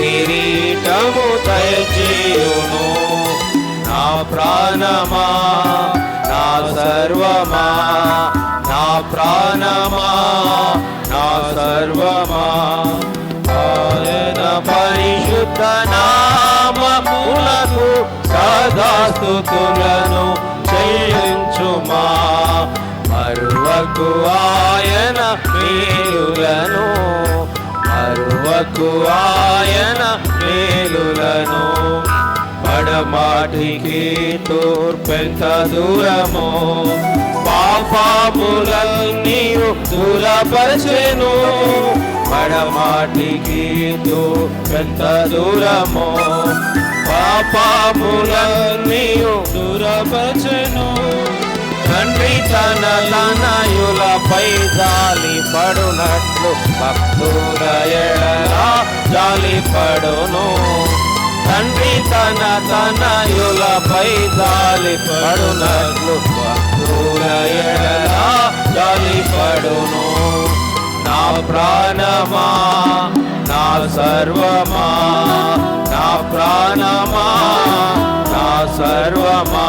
కిరీటము దయచేయును. నా ప్రాణమా నా సర్వమా, నా ప్రాణమా నా సర్వమా, ఆయన పరిశుద్ధ నామమునకు సదా స్తుతులను చెల్లించుమా. మరువకు ఆయన మేలులను, మరువకు ఆయన మేలులను. పడమాటికి తూర్పెంత దూరమో, పాపములన్నీ దూరపరచెను. పడమాటికి తూర్పెంత దూరమో, పాపములన్నీ దూరపరచెను. తండ్రి తన తనయులపై జాలి పడునట్లు భక్తుల ఎడల జాలి పడును. తండ్రి తన తనయులపై జాలి పడునట్లు భక్తుల ఎడల జాలి పడును. నా ప్రాణమా నా సర్వమా, నా ప్రాణమా నా సర్వమా,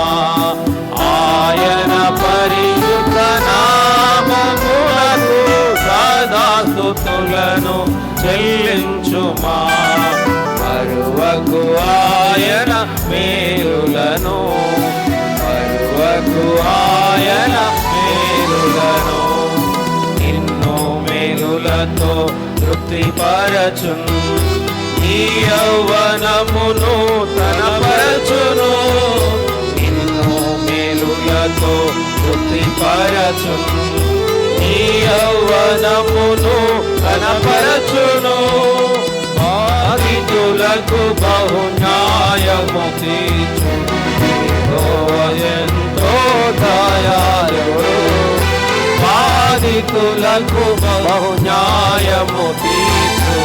ఆయన పరిశుద్ధ నామమునకు సదా స్తుతులను చెల్లించుమా. మరువకు ఆయన మేలులను, మరువకు ఆయన మేలులను. ఎన్నో మేలులతో తృప్తిపరచును, ఈ యౌవనమును తనపరచును. మేలులతో తృప్తిపరచును, ఈ యౌవనమును కనపరచును. బాధితులకు బహు న్యాయము తీర్చును, యెహోవా ఎంతో దయాళుడు. బాధితులకు బహు న్యాయము తీర్చును,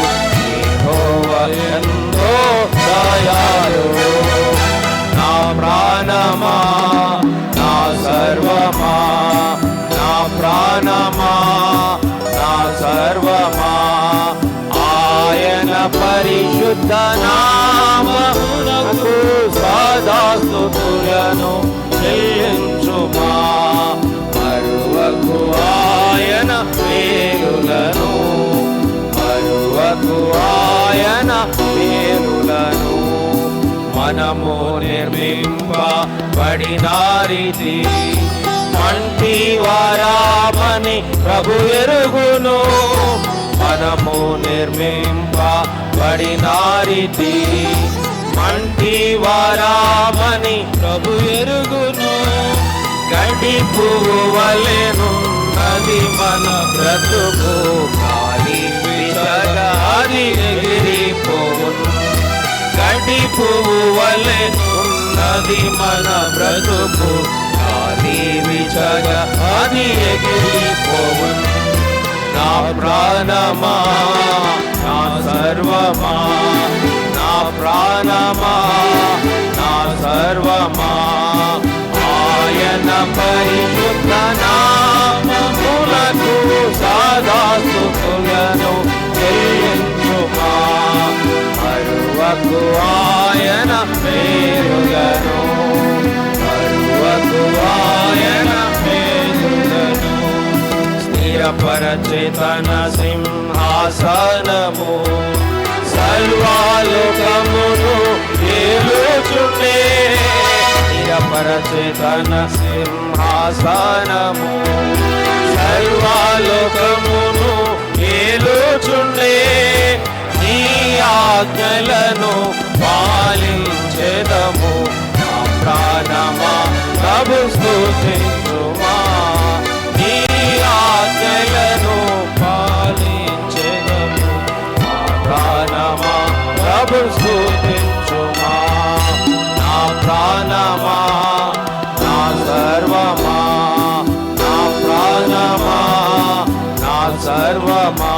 యెహోవా ఎంతో దయాళుడు. నా ప్రాణమా నా సర్వమా, నా ప్రాణమా నా సర్వమా, ఆయన పరిశుద్ధ నామమునకు సదా స్తుతులను చెల్లించుమా. మరువకు ఆయన మేలులను, మరువకు ఆయన మేలులను. మనము నిర్మింపబడినారిది మంటి వారామని ప్రభు ఎరుగును. మనము నిర్మింపబడినారిది మంటి వారామని ప్రభు ఎరుగును. గడ్డి పువ్వు వలెనున్నది మన బ్రతుకు, గాలి వీచగా అది ఎగిరిపోవును. గడ్డి పువ్వు వలెనున్నది మన బ్రతుకు, గాలి వీచగా అది ఎగిరిపోవును. నా ప్రాణమా నా సర్వమా, నా ప్రాణమా నా సర్వమా, ఆయన పరిశుద్ధ నామమునకు సదా స్తుతులను చెల్లించుమా. మరువకు ఆయన మేలులను, మరువకు ఆయన మేలులను. స్థిరపరచె తన సింహాసనము, సర్వలోకమును ఏలుచుండే. స్థిరపరచె తన సింహాసనము, సర్వలోకమును ఏలుచుండే. నీ ఆజ్ఞలను పాలించెదము, నా ప్రాణమా ప్రభు స్తుతించుమా. నీ ఆజ్ఞలను పాలించెదము, నా ప్రాణమా ప్రభు స్తుతించుమా. నా ప్రాణమా నా సర్వమా, నా ప్రాణమా నా సర్వమా,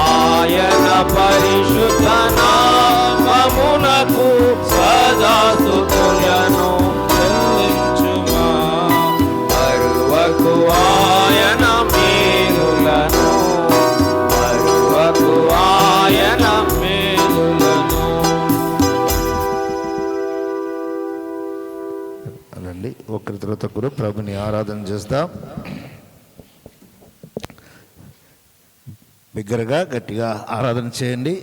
ఆయన పరిశుద్ధ నామమునకు సదా స్తుతులను చెల్లించుమా. మరువకు ఆయన మేలులను, మరువకు ఆయన మేలులను. రండి, ఒకరి తర్వాత ఒకరు ప్రభుని ఆరాధన చేస్తాం. బిగ్గరగా గట్టిగా ఆరాధన చేయండి.